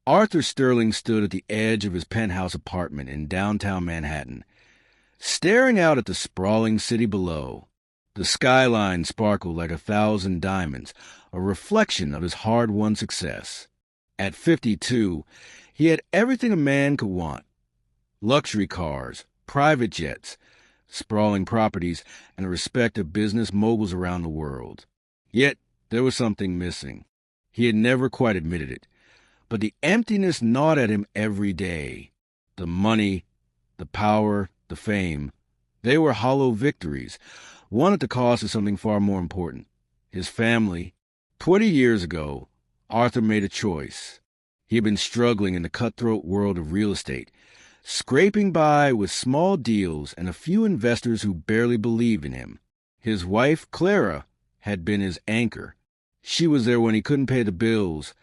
Arthur Sterling stood at the edge of his penthouse apartment in downtown Manhattan, staring out at the sprawling city below. The skyline sparkled like 1,000 diamonds, a reflection of his hard-won success. At 52, he had everything a man could want: luxury cars, private jets, sprawling properties, and the respect of business moguls around the world. Yet there was something missing. He had never quite admitted it, but the emptiness gnawed at him every day. The money, the power, the fame, they were hollow victories, won at the cost of something far more important: his family. 20 years ago, Arthur made a choice. He had been struggling in the cutthroat world of real estate, scraping by with small deals and a few investors who barely believed in him. His wife, Clara, had been his anchor. She was there when he couldn't pay the bills,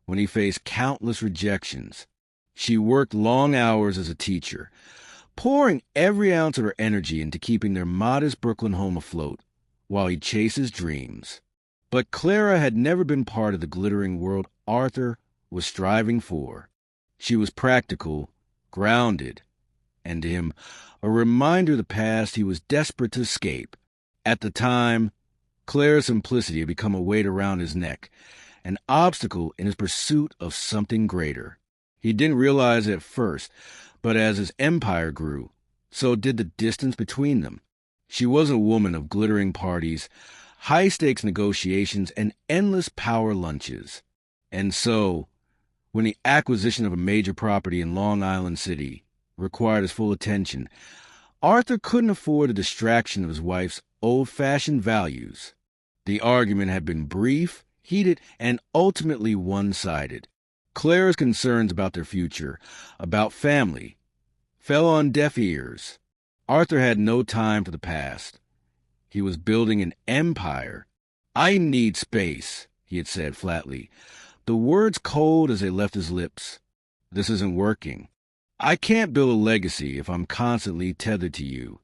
when he faced countless rejections. She worked long hours as a teacher, pouring every ounce of her energy into keeping their modest Brooklyn home afloat, while he chased his dreams. But Clara had never been part of the glittering world Arthur was striving for. She was practical, grounded, and to him, a reminder of the past he was desperate to escape. At the time, Clara's simplicity had become a weight around his neck, an obstacle in his pursuit of something greater. He didn't realize it at first, but as his empire grew, so did the distance between them. She was a woman of glittering parties, high-stakes negotiations, and endless power lunches. And so, when the acquisition of a major property in Long Island City required his full attention, Arthur couldn't afford the distraction of his wife's old-fashioned values. The argument had been brief, heated, and ultimately one-sided. Clara's concerns about their future, about family, fell on deaf ears. Arthur had no time for the past. He was building an empire. "I need space," he had said flatly, the words cold as they left his lips. "This isn't working. I can't build a legacy if I'm constantly tethered to you."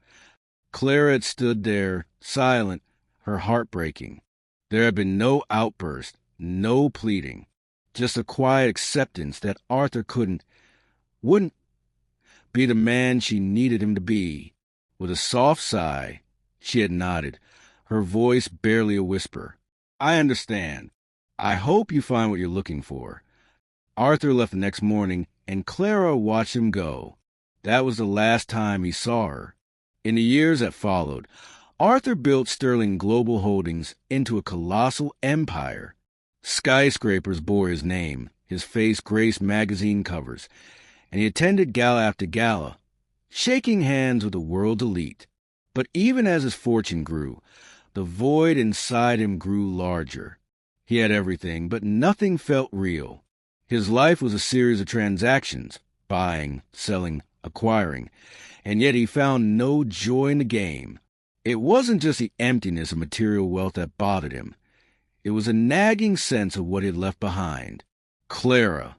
Clara had stood there, silent, her heart breaking. There had been no outburst, no pleading, just a quiet acceptance that Arthur wouldn't be the man she needed him to be. With a soft sigh, she had nodded, her voice barely a whisper. "I understand. I hope you find what you're looking for." Arthur left the next morning, and Clara watched him go. That was the last time he saw her. In the years that followed, Arthur built Sterling Global Holdings into a colossal empire. Skyscrapers bore his name, his face graced magazine covers, and he attended gala after gala, shaking hands with the world's elite. But even as his fortune grew, the void inside him grew larger. He had everything, but nothing felt real. His life was a series of transactions, buying, selling, acquiring, and yet he found no joy in the game. It wasn't just the emptiness of material wealth that bothered him. It was a nagging sense of what he had left behind. Clara,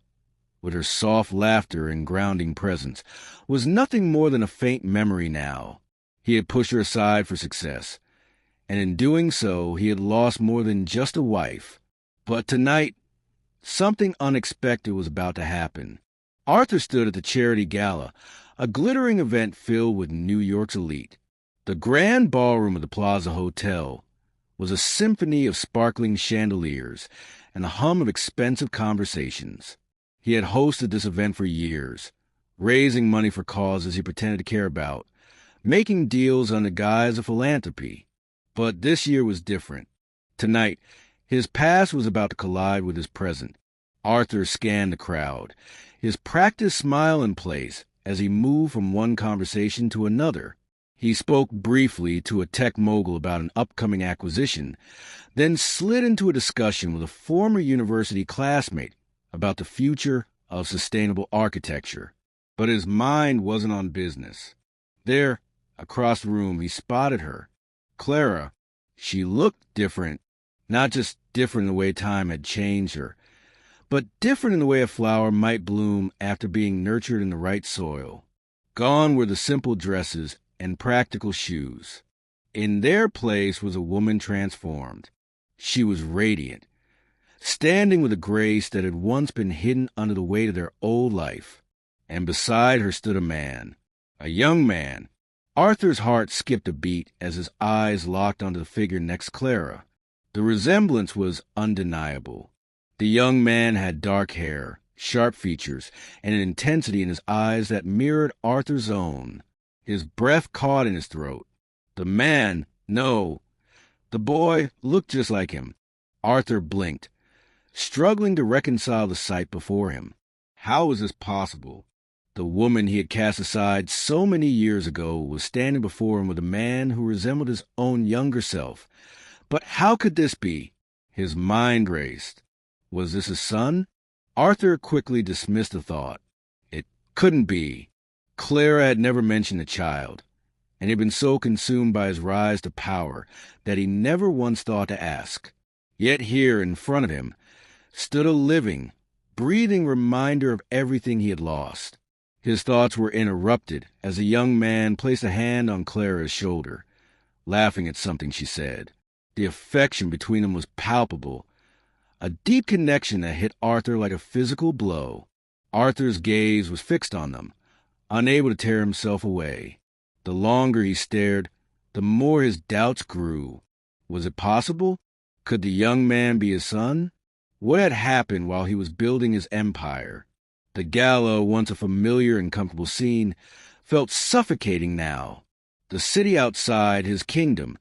with her soft laughter and grounding presence, was nothing more than a faint memory now. He had pushed her aside for success, and in doing so he had lost more than just a wife. But tonight, something unexpected was about to happen. Arthur stood at the charity gala, a glittering event filled with New York's elite. The grand ballroom of the Plaza Hotel was a symphony of sparkling chandeliers and the hum of expensive conversations. He had hosted this event for years, raising money for causes he pretended to care about, making deals under guise of philanthropy. But this year was different. Tonight, his past was about to collide with his present. Arthur scanned the crowd, his practiced smile in place as he moved from one conversation to another. He spoke briefly to a tech mogul about an upcoming acquisition, then slid into a discussion with a former university classmate about the future of sustainable architecture. But his mind wasn't on business. There, across the room, he spotted her. Clara. She looked different, not just different in the way time had changed her, but different in the way a flower might bloom after being nurtured in the right soil. Gone were the simple dresses and practical shoes. In their place was a woman transformed. She was radiant, standing with a grace that had once been hidden under the weight of their old life. And beside her stood a young man. Arthur's heart skipped a beat as his eyes locked onto the figure next to Clara. The resemblance was undeniable. The young man had dark hair, sharp features, and an intensity in his eyes that mirrored Arthur's own. His breath caught in his throat. The boy looked just like him. Arthur blinked, struggling to reconcile the sight before him. How was this possible? The woman he had cast aside so many years ago was standing before him with a man who resembled his own younger self. But how could this be? His mind raced. Was this his son? Arthur quickly dismissed the thought. It couldn't be. Clara had never mentioned a child, and he had been so consumed by his rise to power that he never once thought to ask. Yet here in front of him stood a living, breathing reminder of everything he had lost. His thoughts were interrupted as a young man placed a hand on Clara's shoulder, laughing at something she said. The affection between them was palpable, a deep connection that hit Arthur like a physical blow. Arthur's gaze was fixed on them, unable to tear himself away. The longer he stared, the more his doubts grew. Was it possible? Could the young man be his son? What had happened while he was building his empire? The gala, once a familiar and comfortable scene, felt suffocating now. The city outside, his kingdom,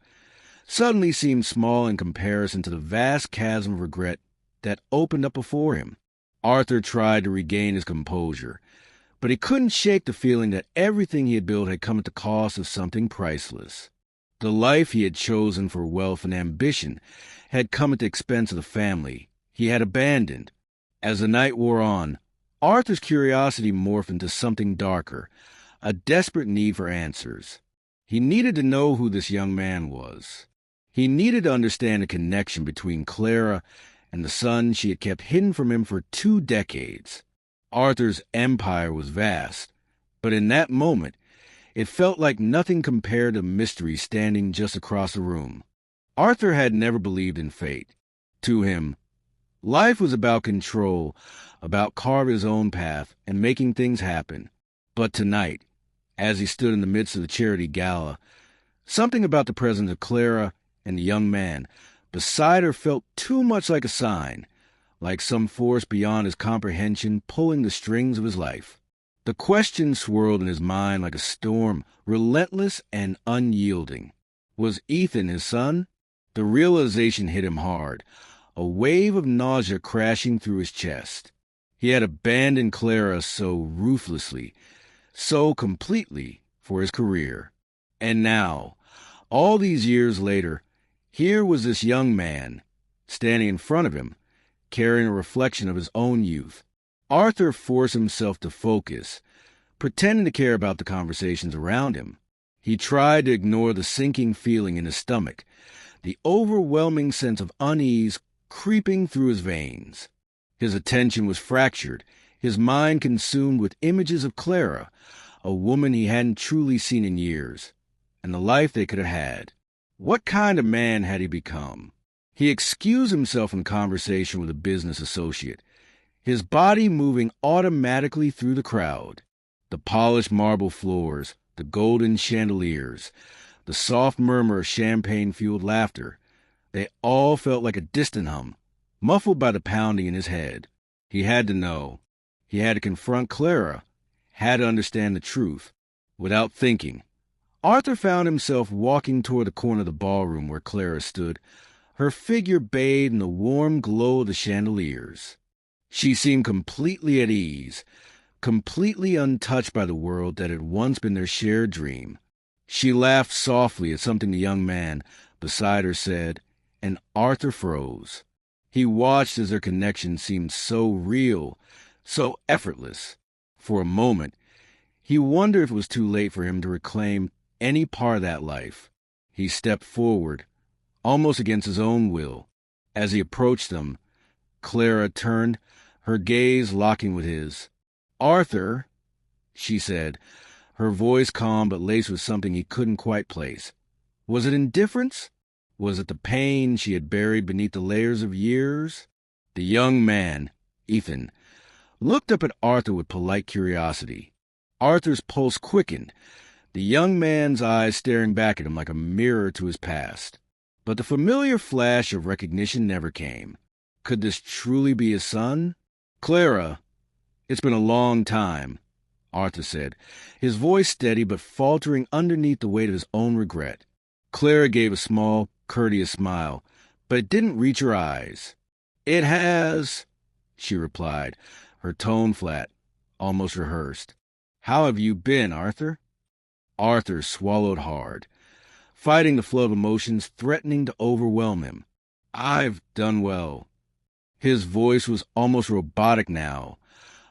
suddenly seemed small in comparison to the vast chasm of regret that opened up before him. Arthur tried to regain his composure, but he couldn't shake the feeling that everything he had built had come at the cost of something priceless. The life he had chosen for wealth and ambition had come at the expense of the family he had abandoned. As the night wore on, Arthur's curiosity morphed into something darker, a desperate need for answers. He needed to know who this young man was. He needed to understand the connection between Clara and the son she had kept hidden from him for 2 decades. Arthur's empire was vast, but in that moment, it felt like nothing compared to the mystery standing just across the room. Arthur had never believed in fate. To him, life was about control, about carving his own path and making things happen. But tonight, as he stood in the midst of the charity gala, something about the presence of Clara and the young man beside her felt too much like a sign, like some force beyond his comprehension pulling the strings of his life. The question swirled in his mind like a storm, relentless and unyielding. Was Ethan his son? The realization hit him hard, a wave of nausea crashing through his chest. He had abandoned Clara so ruthlessly, so completely for his career. And now, all these years later, here was this young man, standing in front of him, carrying a reflection of his own youth. Arthur forced himself to focus, pretending to care about the conversations around him. He tried to ignore the sinking feeling in his stomach, the overwhelming sense of unease creeping through his veins. His attention was fractured, his mind consumed with images of Clara, a woman he hadn't truly seen in years, and the life they could have had. What kind of man had he become? He excused himself from conversation with a business associate, his body moving automatically through the crowd. The polished marble floors, the golden chandeliers, the soft murmur of champagne-fueled laughter, they all felt like a distant hum, muffled by the pounding in his head. He had to know. He had to confront Clara, had to understand the truth. Without thinking, Arthur found himself walking toward the corner of the ballroom where Clara stood, her figure bathed in the warm glow of the chandeliers. She seemed completely at ease, completely untouched by the world that had once been their shared dream. She laughed softly at something the young man beside her said, and Arthur froze. He watched as their connection seemed so real, so effortless. For a moment, he wondered if it was too late for him to reclaim any part of that life. He stepped forward, almost against his own will. As he approached them, Clara turned, her gaze locking with his. "Arthur," she said, her voice calm but laced with something he couldn't quite place. Was it indifference? Was it the pain she had buried beneath the layers of years? The young man, Ethan, looked up at Arthur with polite curiosity. Arthur's pulse quickened, the young man's eyes staring back at him like a mirror to his past. But the familiar flash of recognition never came. Could this truly be his son? "Clara, it's been a long time," Arthur said, his voice steady but faltering underneath the weight of his own regret. Clara gave a small, courteous smile, but it didn't reach her eyes. "It has," she replied, her tone flat, almost rehearsed. "How have you been, Arthur?" Arthur swallowed hard, fighting the flow of emotions threatening to overwhelm him. "I've done well." His voice was almost robotic now,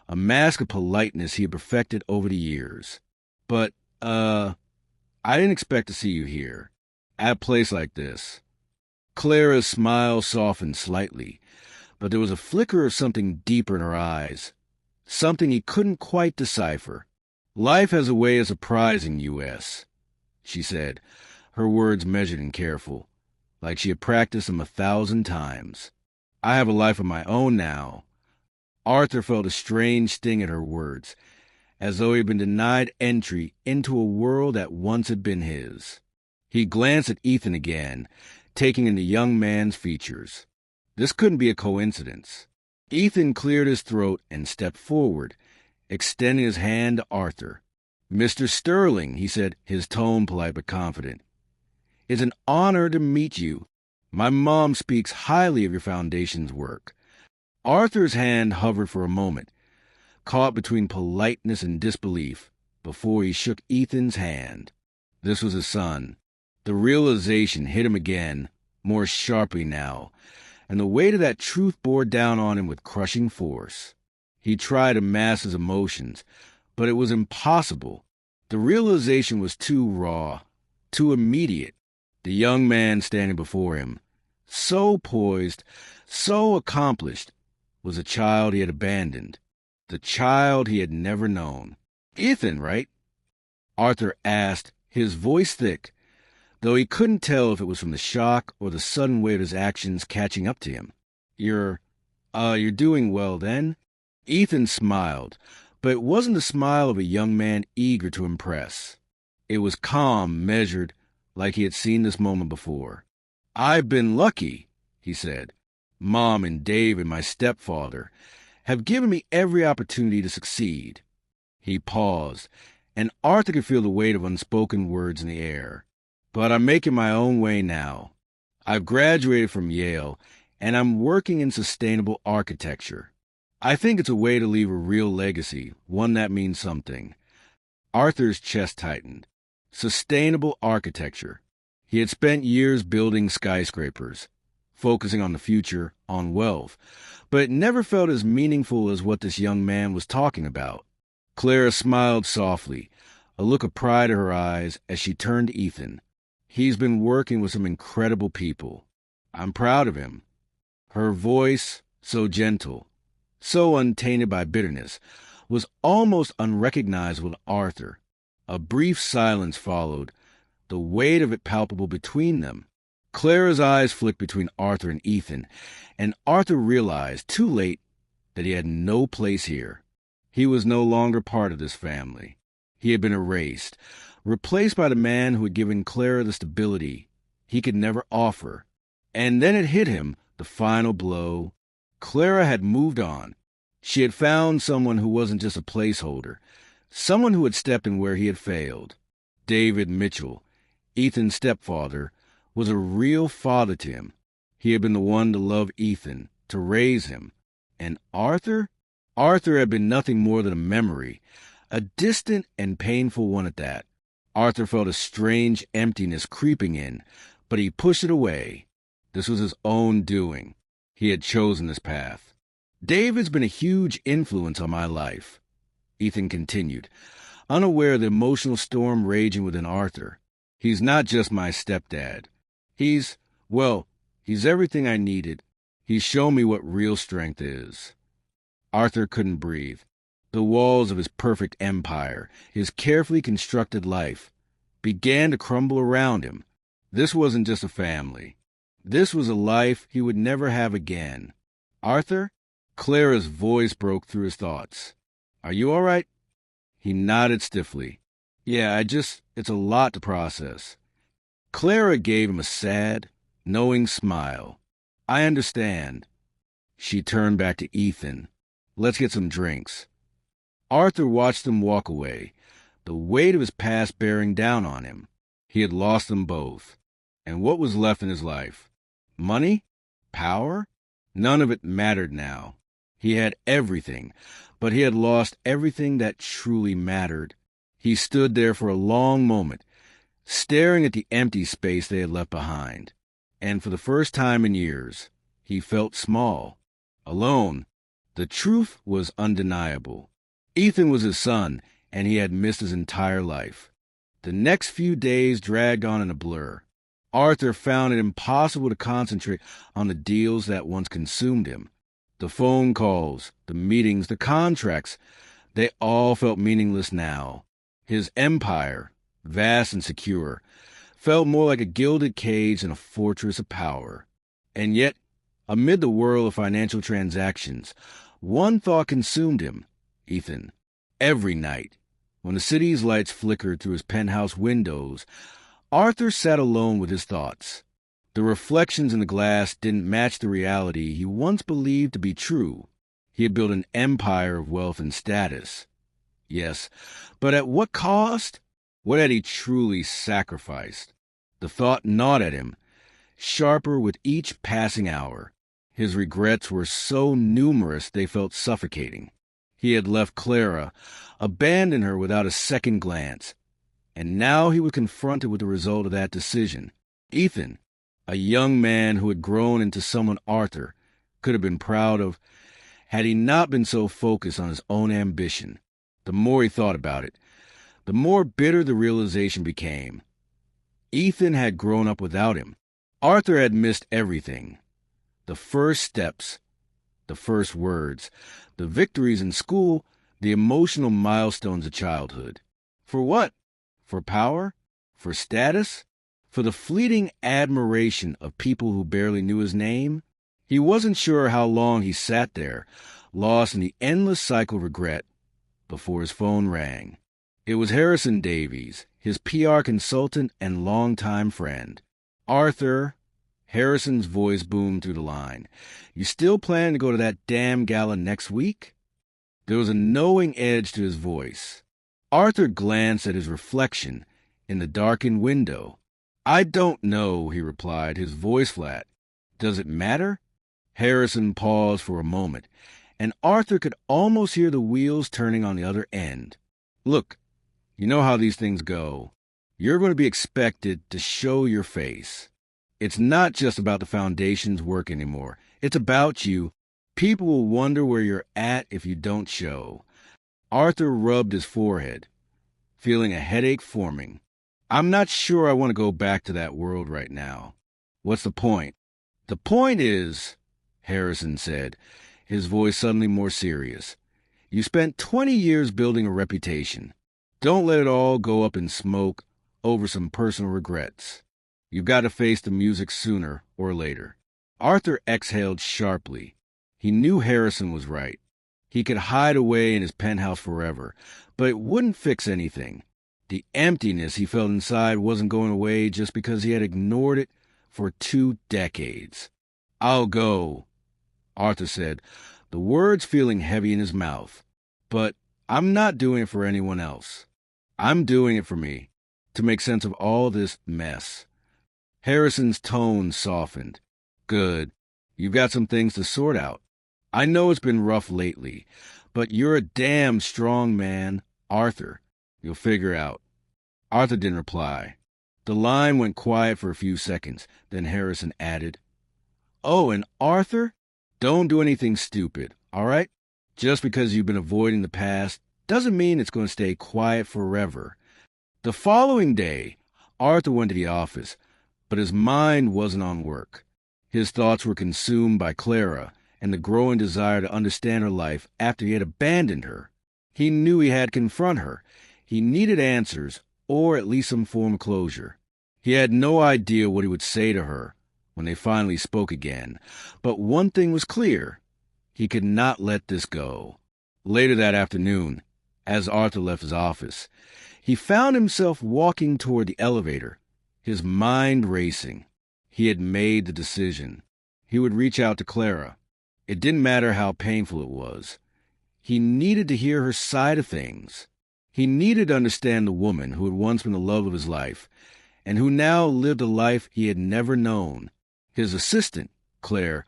a mask of politeness he had perfected over the years. "But, I didn't expect to see you here, at a place like this." Clara's smile softened slightly, but there was a flicker of something deeper in her eyes, something he couldn't quite decipher. "Life has a way of surprising you, S," she said, her words measured and careful, like she had practiced them 1,000 times. "I have a life of my own now." Arthur felt a strange sting at her words, as though he had been denied entry into a world that once had been his. He glanced at Ethan again, taking in the young man's features. This couldn't be a coincidence. Ethan cleared his throat and stepped forward, extending his hand to Arthur. "Mr. Sterling," he said, his tone polite but confident. "It's an honor to meet you. My mom speaks highly of your foundation's work." Arthur's hand hovered for a moment, caught between politeness and disbelief, before he shook Ethan's hand. This was his son. The realization hit him again, more sharply now, and the weight of that truth bore down on him with crushing force. He tried to mask his emotions, but it was impossible. The realization was too raw, too immediate. The young man standing before him, so poised, so accomplished, was a child he had abandoned, the child he had never known. "Ethan, right?" Arthur asked, his voice thick, though he couldn't tell if it was from the shock or the sudden weight of his actions catching up to him. You're doing well, then?" Ethan smiled, but it wasn't the smile of a young man eager to impress. It was calm, measured, like he had seen this moment before. "I've been lucky," he said. "Mom and Dave and my stepfather have given me every opportunity to succeed." He paused, and Arthur could feel the weight of unspoken words in the air. "But I'm making my own way now. I've graduated from Yale, and I'm working in sustainable architecture. I think it's a way to leave a real legacy, one that means something." Arthur's chest tightened. Sustainable architecture. He had spent years building skyscrapers, focusing on the future, on wealth, but it never felt as meaningful as what this young man was talking about. Clara smiled softly, a look of pride in her eyes as she turned to Ethan. "He's been working with some incredible people. I'm proud of him." Her voice, so gentle, so untainted by bitterness, was almost unrecognizable to Arthur. A brief silence followed, the weight of it palpable between them. Clara's eyes flicked between Arthur and Ethan, and Arthur realized, too late, that he had no place here. He was no longer part of this family. He had been erased, replaced by the man who had given Clara the stability he could never offer. And then it hit him, the final blow. Clara had moved on. She had found someone who wasn't just a placeholder, someone who had stepped in where he had failed. David Mitchell, Ethan's stepfather, was a real father to him. He had been the one to love Ethan, to raise him. And Arthur? Arthur had been nothing more than a memory, a distant and painful one at that. Arthur felt a strange emptiness creeping in, but he pushed it away. This was his own doing. He had chosen this path. "David's been a huge influence on my life," Ethan continued, unaware of the emotional storm raging within Arthur. "He's not just my stepdad. He's everything I needed. He's shown me what real strength is." Arthur couldn't breathe. The walls of his perfect empire, his carefully constructed life, began to crumble around him. This wasn't just a family. This was a life he would never have again. Arthur? Clara's voice broke through his thoughts. Are you all right? He nodded stiffly. Yeah, it's a lot to process. Clara gave him a sad, knowing smile. I understand. She turned back to Ethan. Let's get some drinks. Arthur watched them walk away, the weight of his past bearing down on him. He had lost them both. And what was left in his life? Money? Power? None of it mattered now. He had everything, but he had lost everything that truly mattered. He stood there for a long moment, staring at the empty space they had left behind. And for the first time in years, he felt small, alone. The truth was undeniable. Ethan was his son, and he had missed his entire life. The next few days dragged on in a blur. Arthur found it impossible to concentrate on the deals that once consumed him. The phone calls, the meetings, the contracts, they all felt meaningless now. His empire, vast and secure, felt more like a gilded cage than a fortress of power. And yet, amid the whirl of financial transactions, one thought consumed him, Ethan. Every night, when the city's lights flickered through his penthouse windows, Arthur sat alone with his thoughts. The reflections in the glass didn't match the reality he once believed to be true. He had built an empire of wealth and status. Yes, but at what cost? What had he truly sacrificed? The thought gnawed at him, sharper with each passing hour. His regrets were so numerous they felt suffocating. He had left Clara, abandoned her without a second glance, and now he was confronted with the result of that decision. Ethan, a young man who had grown into someone Arthur could have been proud of, had he not been so focused on his own ambition. The more he thought about it, the more bitter the realization became. Ethan had grown up without him. Arthur had missed everything. The first steps, the first words, the victories in school, the emotional milestones of childhood. For what? For power? For status? For the fleeting admiration of people who barely knew his name? He wasn't sure how long he sat there, lost in the endless cycle of regret, before his phone rang. It was Harrison Davies, his PR consultant and longtime friend. Arthur, Harrison's voice boomed through the line. You still planning to go to that damn gala next week? There was a knowing edge to his voice. Arthur glanced at his reflection in the darkened window. I don't know, he replied, his voice flat. Does it matter? Harrison paused for a moment, and Arthur could almost hear the wheels turning on the other end. Look, you know how these things go. You're going to be expected to show your face. It's not just about the foundation's work anymore. It's about you. People will wonder where you're at if you don't show. Arthur rubbed his forehead, feeling a headache forming. I'm not sure I want to go back to that world right now. What's the point? The point is, Harrison said, his voice suddenly more serious. You spent 20 years building a reputation. Don't let it all go up in smoke over some personal regrets. You've got to face the music sooner or later. Arthur exhaled sharply. He knew Harrison was right. He could hide away in his penthouse forever, but it wouldn't fix anything. The emptiness he felt inside wasn't going away just because he had ignored it for 2 decades. I'll go, Arthur said, the words feeling heavy in his mouth. But I'm not doing it for anyone else. I'm doing it for me, to make sense of all this mess. Harrison's tone softened. Good. You've got some things to sort out. I know it's been rough lately, but you're a damn strong man, Arthur. You'll figure out. Arthur didn't reply. The line went quiet for a few seconds. Then Harrison added, Oh, and Arthur, don't do anything stupid, all right? Just because you've been avoiding the past doesn't mean it's going to stay quiet forever. The following day, Arthur went to the office, but his mind wasn't on work. His thoughts were consumed by Clara and the growing desire to understand her life after he had abandoned her. He knew he had to confront her. He needed answers, or at least some form of closure. He had no idea what he would say to her when they finally spoke again, but one thing was clear. He could not let this go. Later that afternoon, as Arthur left his office, he found himself walking toward the elevator, his mind racing. He had made the decision. He would reach out to Clara. It didn't matter how painful it was. He needed to hear her side of things. He needed to understand the woman who had once been the love of his life, and who now lived a life he had never known. His assistant, Claire,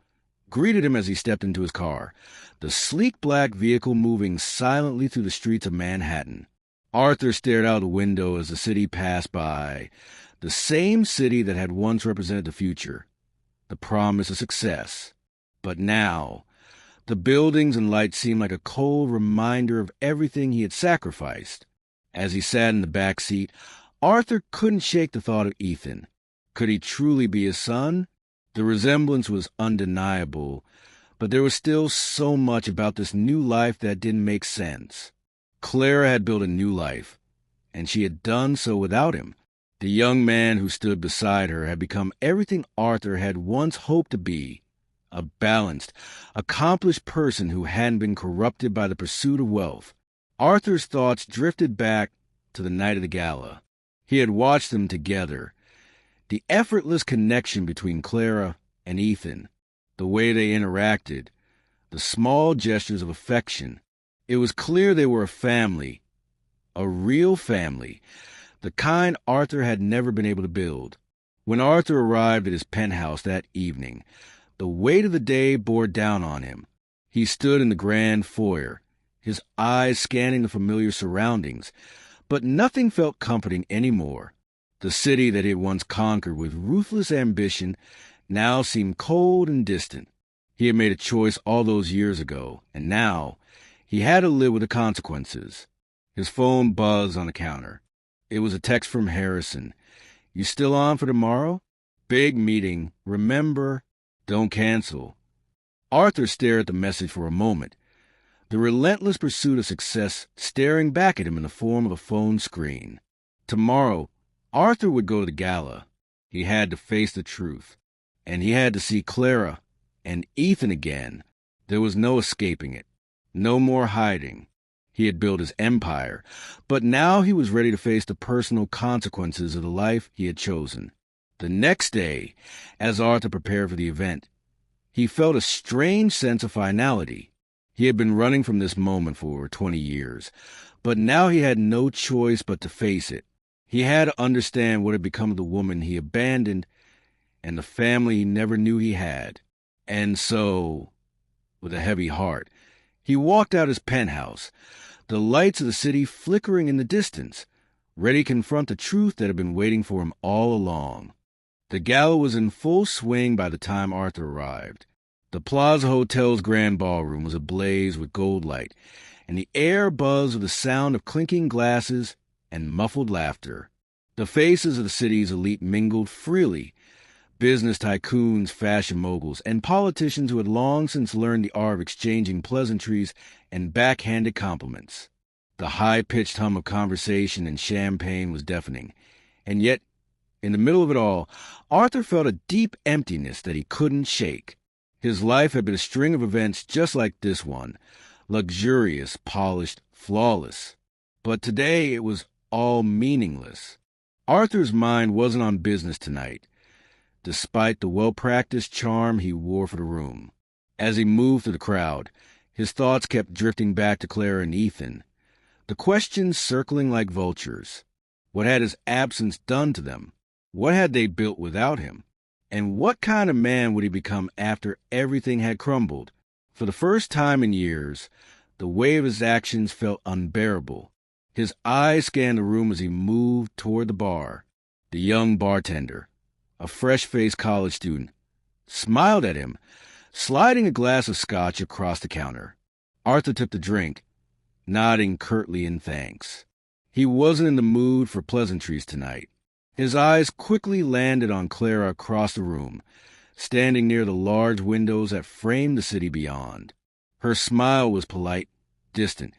greeted him as he stepped into his car, the sleek black vehicle moving silently through the streets of Manhattan. Arthur stared out the window as the city passed by, the same city that had once represented the future, the promise of success. But now, the buildings and lights seemed like a cold reminder of everything he had sacrificed. As he sat in the back seat, Arthur couldn't shake the thought of Ethan. Could he truly be his son? The resemblance was undeniable, but there was still so much about this new life that didn't make sense. Clara had built a new life, and she had done so without him. The young man who stood beside her had become everything Arthur had once hoped to be, a balanced, accomplished person who hadn't been corrupted by the pursuit of wealth. Arthur's thoughts drifted back to the night of the gala. He had watched them together. The effortless connection between Clara and Ethan, the way they interacted, the small gestures of affection. It was clear they were a family, a real family, the kind Arthur had never been able to build. When Arthur arrived at his penthouse that evening, the weight of the day bore down on him. He stood in the grand foyer, his eyes scanning the familiar surroundings, but nothing felt comforting anymore. The city that he had once conquered with ruthless ambition now seemed cold and distant. He had made a choice all those years ago, and now he had to live with the consequences. His phone buzzed on the counter. It was a text from Harrison. "You still on for tomorrow? Big meeting. Remember, don't cancel." Arthur stared at the message for a moment, the relentless pursuit of success staring back at him in the form of a phone screen. Tomorrow, Arthur would go to the gala. He had to face the truth, and he had to see Clara and Ethan again. There was no escaping it, no more hiding. He had built his empire, but now he was ready to face the personal consequences of the life he had chosen. The next day, as Arthur prepared for the event, he felt a strange sense of finality. He had been running from this moment for over 20 years, but now he had no choice but to face it. He had to understand what had become of the woman he abandoned and the family he never knew he had. And so, with a heavy heart, he walked out his penthouse, the lights of the city flickering in the distance, ready to confront the truth that had been waiting for him all along. The gala was in full swing by the time Arthur arrived. The Plaza Hotel's grand ballroom was ablaze with gold light, and the air buzzed with the sound of clinking glasses and muffled laughter. The faces of the city's elite mingled freely, business tycoons, fashion moguls, and politicians who had long since learned the art of exchanging pleasantries and backhanded compliments. The high-pitched hum of conversation and champagne was deafening, and yet, in the middle of it all, Arthur felt a deep emptiness that he couldn't shake. His life had been a string of events just like this one, luxurious, polished, flawless. But today it was all meaningless. Arthur's mind wasn't on business tonight, despite the well-practiced charm he wore for the room. As he moved through the crowd, his thoughts kept drifting back to Clara and Ethan, the questions circling like vultures. What had his absence done to them? What had they built without him? And what kind of man would he become after everything had crumbled? For the first time in years, the weight of his actions felt unbearable. His eyes scanned the room as he moved toward the bar. The young bartender, a fresh-faced college student, smiled at him, sliding a glass of scotch across the counter. Arthur took the drink, nodding curtly in thanks. He wasn't in the mood for pleasantries tonight. His eyes quickly landed on Clara across the room, standing near the large windows that framed the city beyond. Her smile was polite, distant,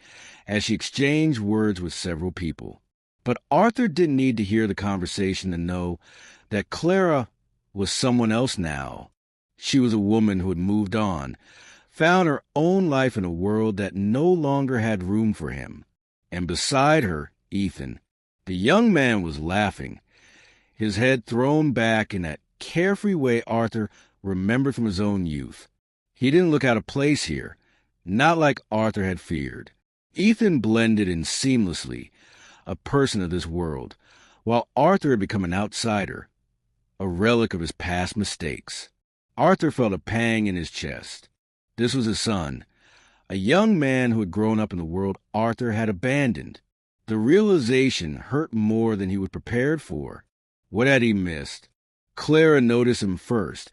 as she exchanged words with several people. But Arthur didn't need to hear the conversation to know that Clara was someone else now. She was a woman who had moved on, found her own life in a world that no longer had room for him. And beside her, Ethan, the young man, was laughing, his head thrown back in that carefree way Arthur remembered from his own youth. He didn't look out of place here, not like Arthur had feared. Ethan blended in seamlessly, a person of this world, while Arthur had become an outsider, a relic of his past mistakes. Arthur felt a pang in his chest. This was his son, a young man who had grown up in the world Arthur had abandoned. The realization hurt more than he was prepared for. What had he missed? Clara noticed him first,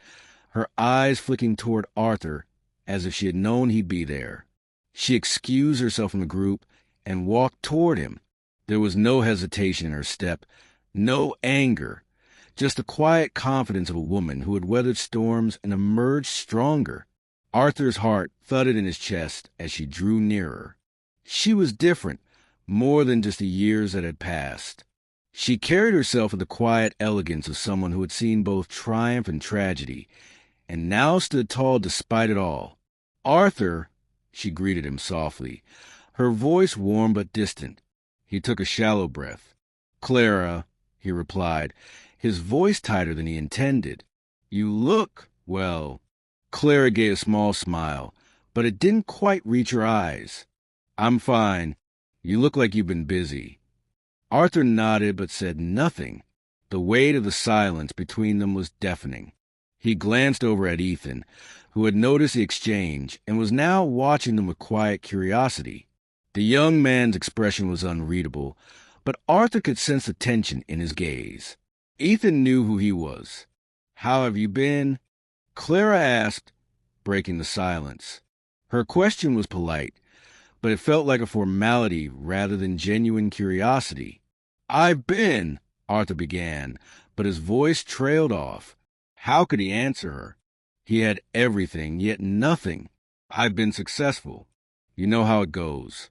her eyes flicking toward Arthur as if she had known he'd be there. She excused herself from the group and walked toward him. There was no hesitation in her step, no anger, just the quiet confidence of a woman who had weathered storms and emerged stronger. Arthur's heart thudded in his chest as she drew nearer. She was different, more than just the years that had passed. She carried herself with the quiet elegance of someone who had seen both triumph and tragedy, and now stood tall despite it all. "Arthur," she greeted him softly, her voice warm but distant. He took a shallow breath. "Clara," he replied, his voice tighter than he intended. "You look, well." Clara gave a small smile, but it didn't quite reach her eyes. "I'm fine. You look like you've been busy." Arthur nodded but said nothing. The weight of the silence between them was deafening. He glanced over at Ethan, who had noticed the exchange and was now watching them with quiet curiosity. The young man's expression was unreadable, but Arthur could sense the tension in his gaze. Ethan knew who he was. "How have you been?" Clara asked, breaking the silence. Her question was polite, but it felt like a formality rather than genuine curiosity. "I've been," Arthur began, but his voice trailed off. How could he answer her? He had everything, yet nothing. "I've been successful. You know how it goes."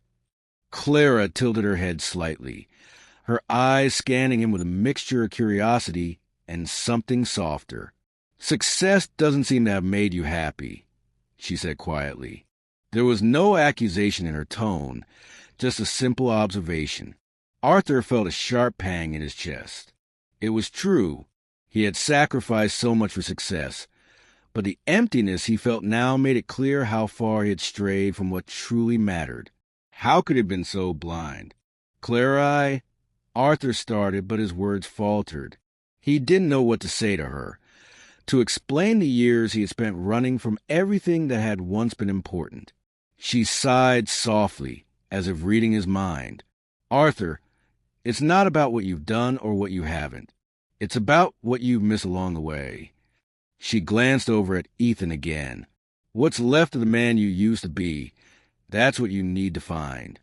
Clara tilted her head slightly, her eyes scanning him with a mixture of curiosity and something softer. "Success doesn't seem to have made you happy," she said quietly. There was no accusation in her tone, just a simple observation. Arthur felt a sharp pang in his chest. It was true. He had sacrificed so much for success, but the emptiness he felt now made it clear how far he had strayed from what truly mattered. How could he have been so blind? "Clara, Arthur started, but his words faltered. He didn't know what to say to her, to explain the years he had spent running from everything that had once been important. She sighed softly, as if reading his mind. "Arthur, it's not about what you've done or what you haven't. It's about what you've missed along the way." She glanced over at Ethan again. "What's left of the man you used to be, that's what you need to find."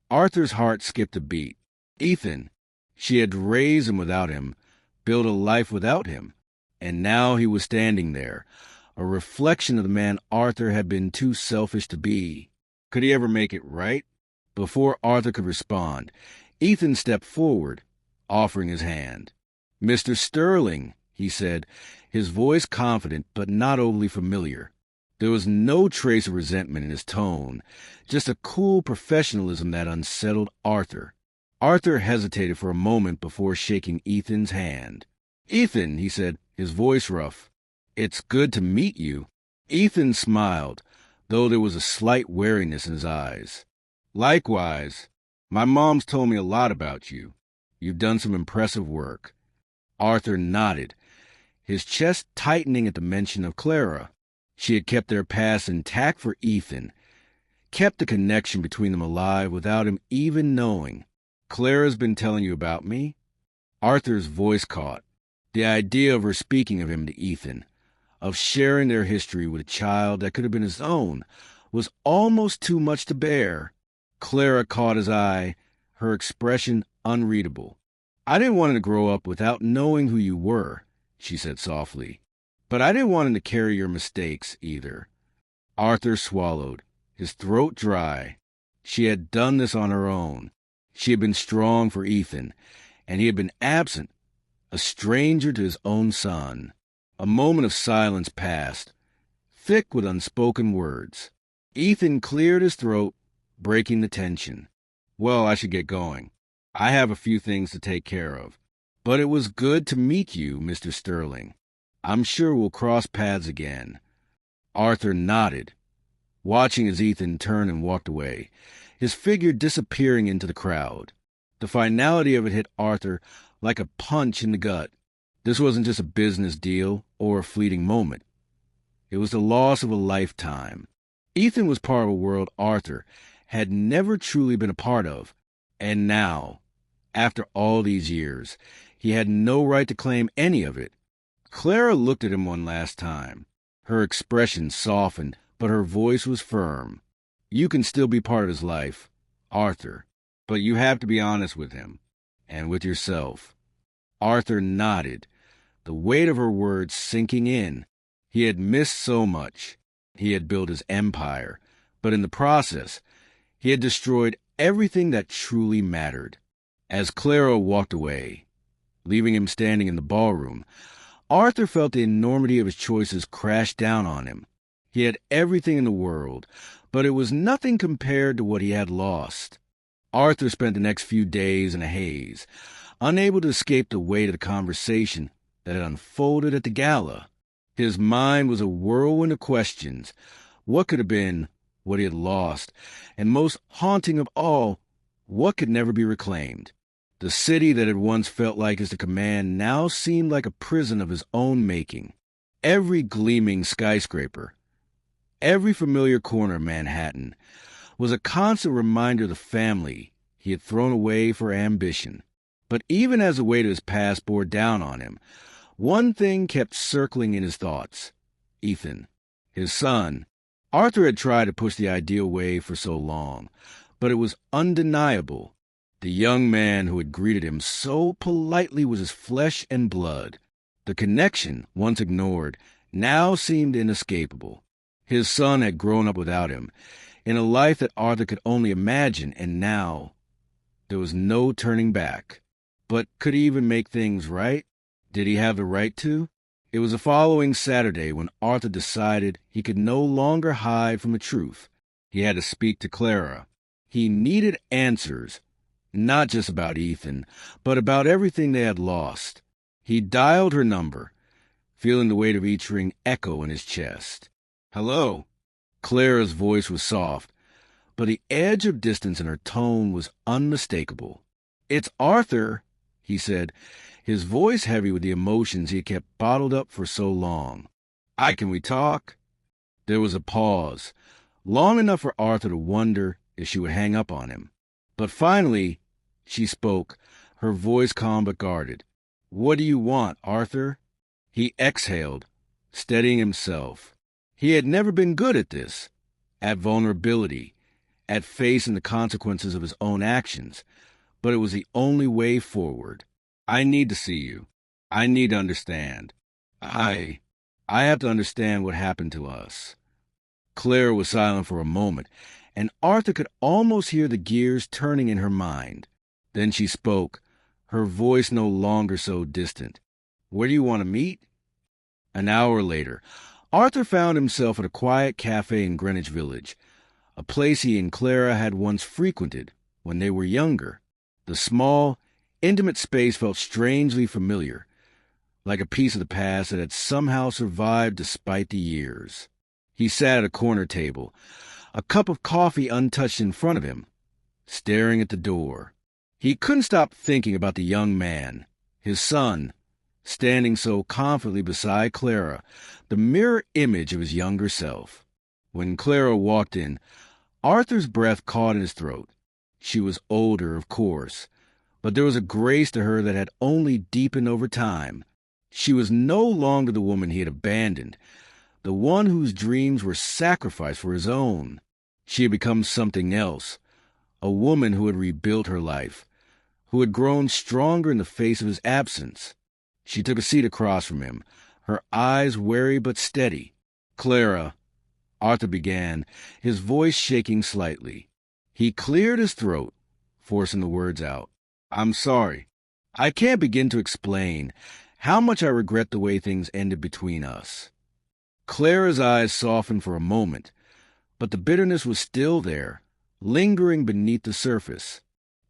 Arthur's heart skipped a beat. Ethan, she had raised him without him, built a life without him, and now he was standing there, a reflection of the man Arthur had been too selfish to be. Could he ever make it right? Before Arthur could respond, Ethan stepped forward, offering his hand. "Mr. Sterling," he said, his voice confident but not overly familiar. There was no trace of resentment in his tone, just a cool professionalism that unsettled Arthur. Arthur hesitated for a moment before shaking Ethan's hand. "Ethan," he said, his voice rough, "it's good to meet you." Ethan smiled, though there was a slight wariness in his eyes. "Likewise. My mom's told me a lot about you. You've done some impressive work." Arthur nodded, his chest tightening at the mention of Clara. She had kept their past intact for Ethan, kept the connection between them alive without him even knowing. "Clara's been telling you about me?" Arthur's voice caught. The idea of her speaking of him to Ethan, of sharing their history with a child that could have been his own, was almost too much to bear. Clara caught his eye, her expression unreadable. "I didn't want him to grow up without knowing who you were," she said softly. "But I didn't want him to carry your mistakes, either." Arthur swallowed, his throat dry. She had done this on her own. She had been strong for Ethan, and he had been absent, a stranger to his own son. A moment of silence passed, thick with unspoken words. Ethan cleared his throat, breaking the tension. Well, I should get going. I have a few things to take care of. But it was good to meet you, Mr. Sterling. I'm sure we'll cross paths again. Arthur nodded, watching as Ethan turned and walked away, his figure disappearing into the crowd. The finality of it hit Arthur like a punch in the gut. This wasn't just a business deal or a fleeting moment. It was the loss of a lifetime. Ethan was part of a world Arthur had never truly been a part of, and now, after all these years, he had no right to claim any of it. Clara looked at him one last time. Her expression softened, but her voice was firm. You can still be part of his life, Arthur, but you have to be honest with him, and with yourself. Arthur nodded, the weight of her words sinking in. He had missed so much. He had built his empire, but in the process, he had destroyed everything that truly mattered. As Clara walked away, leaving him standing in the ballroom, Arthur felt the enormity of his choices crash down on him. He had everything in the world, but it was nothing compared to what he had lost. Arthur spent the next few days in a haze, unable to escape the weight of the conversation that had unfolded at the gala. His mind was a whirlwind of questions. What could have been, what he had lost, and most haunting of all, what could never be reclaimed? The city that had once felt like his command now seemed like a prison of his own making. Every gleaming skyscraper, every familiar corner of Manhattan, was a constant reminder of the family he had thrown away for ambition. But even as the weight of his past bore down on him, one thing kept circling in his thoughts. Ethan, his son. Arthur had tried to push the ideal away for so long, but it was undeniable. The young man who had greeted him so politely was his flesh and blood. The connection, once ignored, now seemed inescapable. His son had grown up without him, in a life that Arthur could only imagine, and now there was no turning back. But could he even make things right? Did he have the right to? It was the following Saturday when Arthur decided he could no longer hide from the truth. He had to speak to Clara. He needed answers, not just about Ethan, but about everything they had lost. He dialed her number, feeling the weight of each ring echo in his chest. Hello. Clara's voice was soft, but the edge of distance in her tone was unmistakable. It's Arthur, he said, his voice heavy with the emotions he had kept bottled up for so long. Can we talk? There was a pause, long enough for Arthur to wonder if she would hang up on him. But finally, she spoke, her voice calm but guarded. What do you want, Arthur? He exhaled, steadying himself. He had never been good at this, at vulnerability, at facing the consequences of his own actions, but it was the only way forward. I need to see you. I need to understand. I have to understand what happened to us. Clara was silent for a moment, and Arthur could almost hear the gears turning in her mind. Then she spoke, her voice no longer so distant. Where do you want to meet? An hour later, Arthur found himself at a quiet cafe in Greenwich Village, a place he and Clara had once frequented when they were younger. The small, intimate space felt strangely familiar, like a piece of the past that had somehow survived despite the years. He sat at a corner table, a cup of coffee untouched in front of him, staring at the door. He couldn't stop thinking about the young man, his son, standing so confidently beside Clara, the mirror image of his younger self. When Clara walked in, Arthur's breath caught in his throat. She was older, of course, but there was a grace to her that had only deepened over time. She was no longer the woman he had abandoned, the one whose dreams were sacrificed for his own. She had become something else, a woman who had rebuilt her life, who had grown stronger in the face of his absence. She took a seat across from him, her eyes wary but steady. Clara, Arthur began, his voice shaking slightly. He cleared his throat, forcing the words out. I'm sorry. I can't begin to explain how much I regret the way things ended between us. Clara's eyes softened for a moment, but the bitterness was still there, lingering beneath the surface.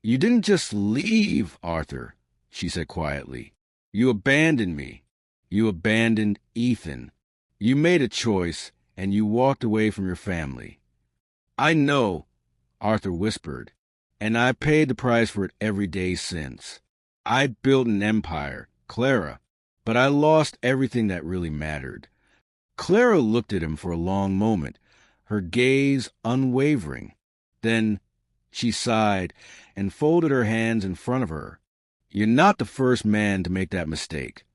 "You didn't just leave, Arthur," she said quietly. "You abandoned me. You abandoned Ethan. You made a choice, and you walked away from your family." "I know," Arthur whispered, "and I paid the price for it every day since. I built an empire, Clara, but I lost everything that really mattered." Clara looked at him for a long moment, her gaze unwavering. Then she sighed and folded her hands in front of her. "You're not the first man to make that mistake,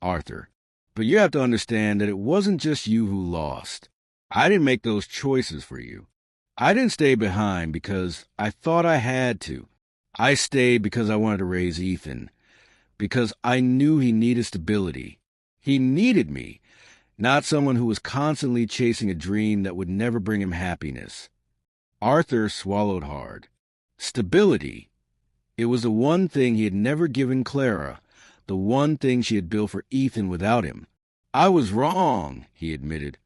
Arthur. But you have to understand that it wasn't just you who lost. I didn't make those choices for you. I didn't stay behind because I thought I had to. I stayed because I wanted to raise Ethan, because I knew he needed stability. He needed me, not someone who was constantly chasing a dream that would never bring him happiness." Arthur swallowed hard. Stability. It was the one thing he had never given Clara, the one thing she had built for Ethan without him. "I was wrong," he admitted,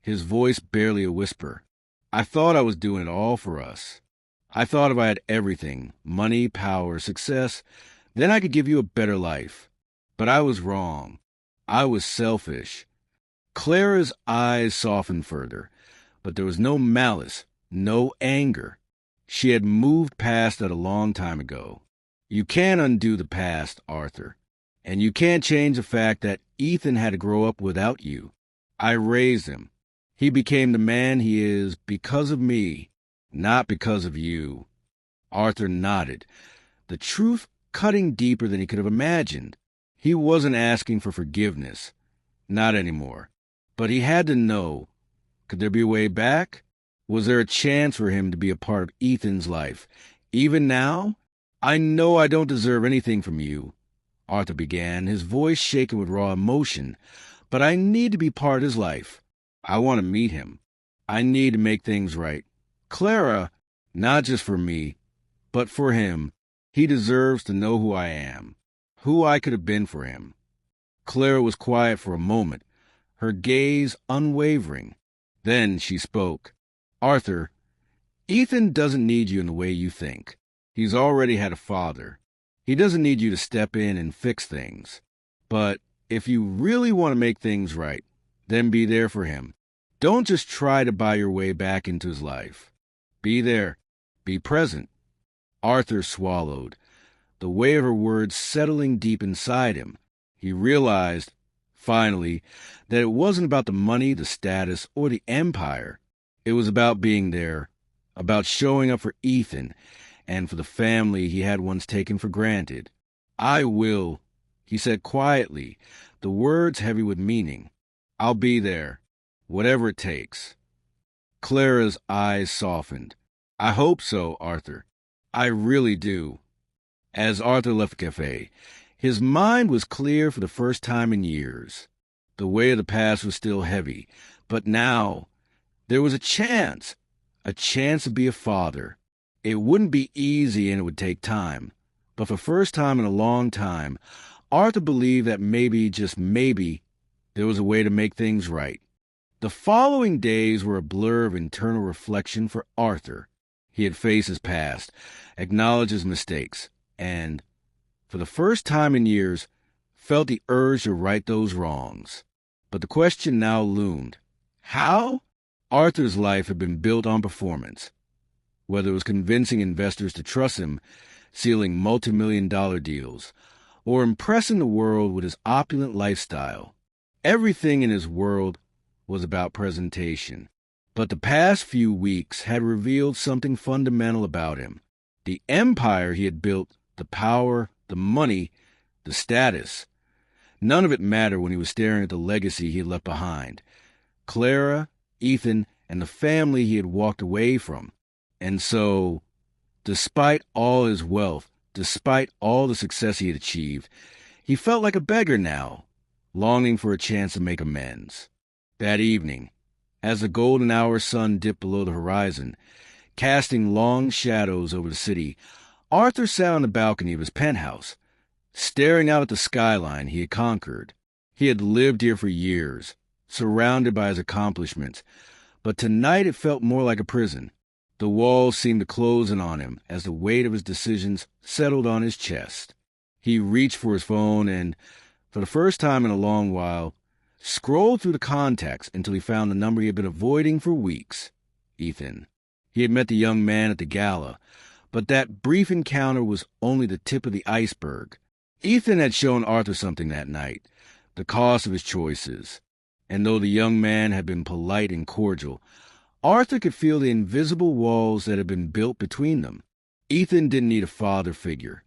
his voice barely a whisper. "I thought I was doing it all for us. I thought if I had everything, money, power, success, then I could give you a better life. But I was wrong. I was selfish." Clara's eyes softened further, but there was no malice, no anger. She had moved past that a long time ago. "You can't undo the past, Arthur. And you can't change the fact that Ethan had to grow up without you. I raised him. He became the man he is because of me, not because of you." Arthur nodded, the truth cutting deeper than he could have imagined. He wasn't asking for forgiveness. Not anymore. But he had to know. Could there be a way back? Was there a chance for him to be a part of Ethan's life? Even now? "I know I don't deserve anything from you," Arthur began, his voice shaken with raw emotion, "but I need to be part of his life. I want to meet him. I need to make things right. Clara, not just for me, but for him. He deserves to know who I am, who I could have been for him." Clara was quiet for a moment, her gaze unwavering. Then she spoke. "Arthur, Ethan doesn't need you in the way you think. He's already had a father. He doesn't need you to step in and fix things. But if you really want to make things right, then be there for him. Don't just try to buy your way back into his life. Be there. Be present." Arthur swallowed, the weight of her words settling deep inside him. He realized, finally, that it wasn't about the money, the status, or the empire. It was about being there, about showing up for Ethan and for the family he had once taken for granted. "I will," he said quietly, the words heavy with meaning. "I'll be there, whatever it takes." Clara's eyes softened. "I hope so, Arthur. I really do." As Arthur left the cafe, his mind was clear for the first time in years. The weight of the past was still heavy, but now there was a chance to be a father. It wouldn't be easy and it would take time, but for the first time in a long time, Arthur believed that maybe, just maybe, there was a way to make things right. The following days were a blur of internal reflection for Arthur. He had faced his past, acknowledged his mistakes, and, for the first time in years, felt the urge to right those wrongs. But the question now loomed. How? Arthur's life had been built on performance. Whether it was convincing investors to trust him, sealing multi-million-dollar deals, or impressing the world with his opulent lifestyle, everything in his world was about presentation. But the past few weeks had revealed something fundamental about him. The empire he had built, the power, the money, the status. None of it mattered when he was staring at the legacy he had left behind. Clara, Ethan, and the family he had walked away from. And so, despite all his wealth, despite all the success he had achieved, he felt like a beggar now, longing for a chance to make amends. That evening, as the golden hour sun dipped below the horizon, casting long shadows over the city, Arthur sat on the balcony of his penthouse, staring out at the skyline he had conquered. He had lived here for years, surrounded by his accomplishments, but tonight it felt more like a prison. The walls seemed to close in on him as the weight of his decisions settled on his chest. He reached for his phone and, for the first time in a long while, scrolled through the contacts until he found the number he had been avoiding for weeks. Ethan. He had met the young man at the gala, but that brief encounter was only the tip of the iceberg. Ethan had shown Arthur something that night, the cost of his choices. And though the young man had been polite and cordial, Arthur could feel the invisible walls that had been built between them. Ethan didn't need a father figure.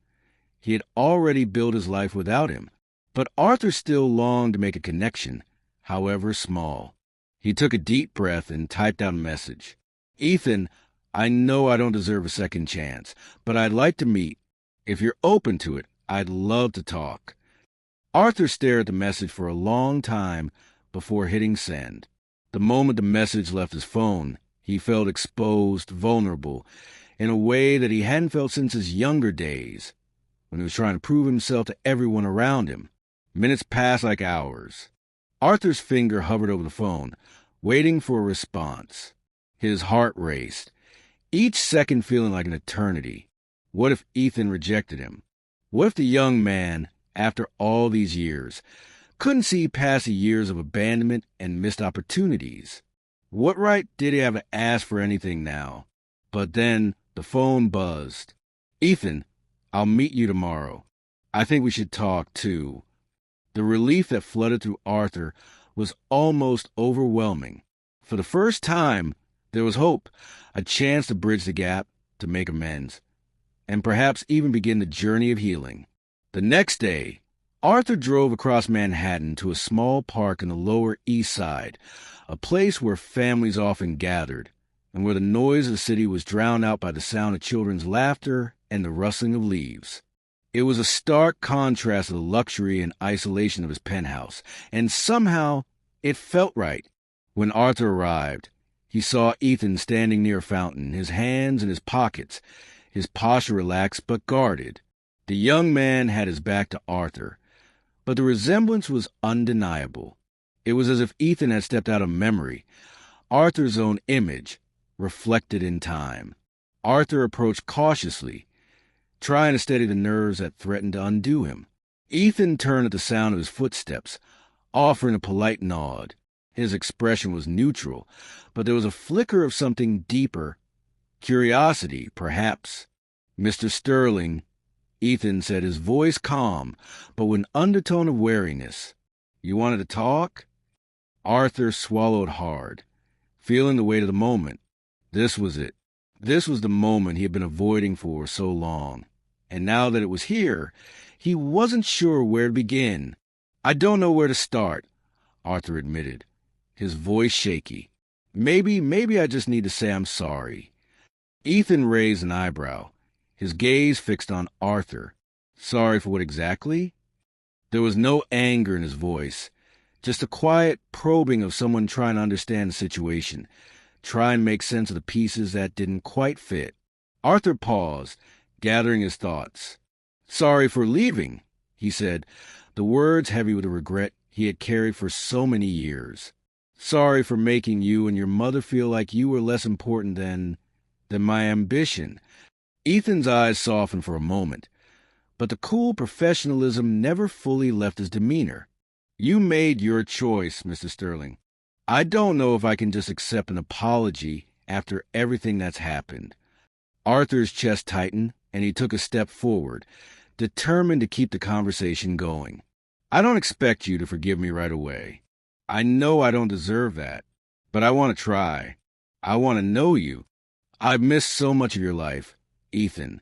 He had already built his life without him, but Arthur still longed to make a connection, however small. He took a deep breath and typed out a message. Ethan, I know I don't deserve a second chance, but I'd like to meet. If you're open to it, I'd love to talk. Arthur stared at the message for a long time before hitting send. The moment the message left his phone, he felt exposed, vulnerable, in a way that he hadn't felt since his younger days, when he was trying to prove himself to everyone around him. Minutes passed like hours. Arthur's finger hovered over the phone, waiting for a response. His heart raced, each second feeling like an eternity. What if Ethan rejected him? What if the young man, after all these years, couldn't see past the years of abandonment and missed opportunities? What right did he have to ask for anything now? But then the phone buzzed. Ethan, I'll meet you tomorrow. I think we should talk, too. The relief that flooded through Arthur was almost overwhelming. For the first time, there was hope, a chance to bridge the gap, to make amends, and perhaps even begin the journey of healing. The next day, Arthur drove across Manhattan to a small park in the Lower East Side, a place where families often gathered, and where the noise of the city was drowned out by the sound of children's laughter and the rustling of leaves. It was a stark contrast to the luxury and isolation of his penthouse, and somehow it felt right. When Arthur arrived, he saw Ethan standing near a fountain, his hands in his pockets, his posture relaxed but guarded. The young man had his back to Arthur, but the resemblance was undeniable. It was as if Ethan had stepped out of memory, Arthur's own image, reflected in time. Arthur approached cautiously, trying to steady the nerves that threatened to undo him. Ethan turned at the sound of his footsteps, offering a polite nod. His expression was neutral, but there was a flicker of something deeper. Curiosity, perhaps. Mr. Sterling, Ethan said, his voice calm, but with an undertone of wariness. You wanted to talk? Arthur swallowed hard, feeling the weight of the moment. This was it. This was the moment he had been avoiding for so long. And now that it was here, he wasn't sure where to begin. I don't know where to start, Arthur admitted, his voice shaky. Maybe I just need to say I'm sorry. Ethan raised an eyebrow, his gaze fixed on Arthur. Sorry for what exactly? There was no anger in his voice, just a quiet probing of someone trying to understand the situation, try and make sense of the pieces that didn't quite fit. Arthur paused, gathering his thoughts. Sorry for leaving, he said, the words heavy with the regret he had carried for so many years. Sorry for making you and your mother feel like you were less important than my ambition. Ethan's eyes softened for a moment, but the cool professionalism never fully left his demeanor. You made your choice, Mr. Sterling. I don't know if I can just accept an apology after everything that's happened. Arthur's chest tightened, and he took a step forward, determined to keep the conversation going. I don't expect you to forgive me right away. I know I don't deserve that, but I want to try. I want to know you. I've missed so much of your life, Ethan,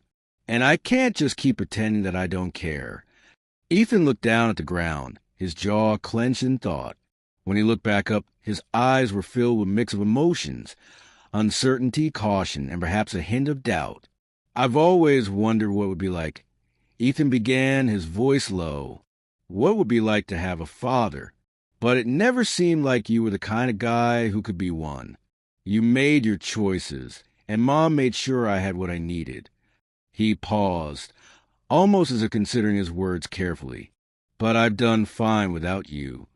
and I can't just keep pretending that I don't care. Ethan looked down at the ground, his jaw clenched in thought. When he looked back up, his eyes were filled with a mix of emotions, uncertainty, caution, and perhaps a hint of doubt. I've always wondered what it would be like. Ethan began, his voice low. What it would be like to have a father? But it never seemed like you were the kind of guy who could be one. You made your choices, and Mom made sure I had what I needed. He paused, almost as if considering his words carefully. But I've done fine without you.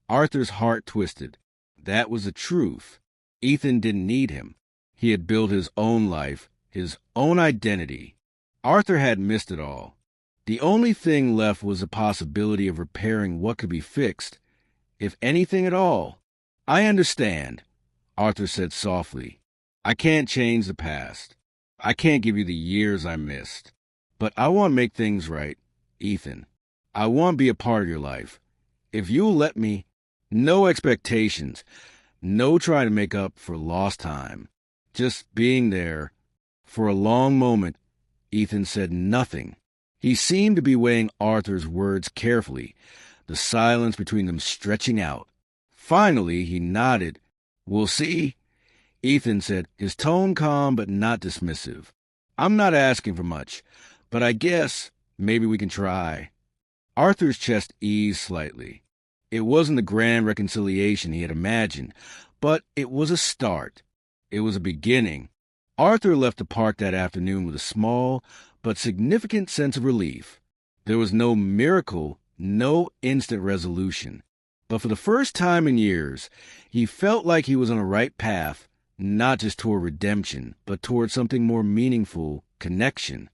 Arthur's heart twisted. That was the truth. Ethan didn't need him. He had built his own life, his own identity. Arthur had missed it all. The only thing left was the possibility of repairing what could be fixed, if anything at all. I understand, Arthur said softly. I can't change the past. I can't give you the years I missed. But I want to make things right, Ethan. I want to be a part of your life. If you'll let me, no expectations, no trying to make up for lost time. Just being there. For a long moment, Ethan said nothing. He seemed to be weighing Arthur's words carefully, the silence between them stretching out. Finally, he nodded. We'll see, Ethan said, his tone calm but not dismissive. I'm not asking for much, but I guess maybe we can try. Arthur's chest eased slightly. It wasn't the grand reconciliation he had imagined, but it was a start. It was a beginning. Arthur left the park that afternoon with a small but significant sense of relief. There was no miracle, no instant resolution. But for the first time in years, he felt like he was on the right path, not just toward redemption, but toward something more meaningful, connection.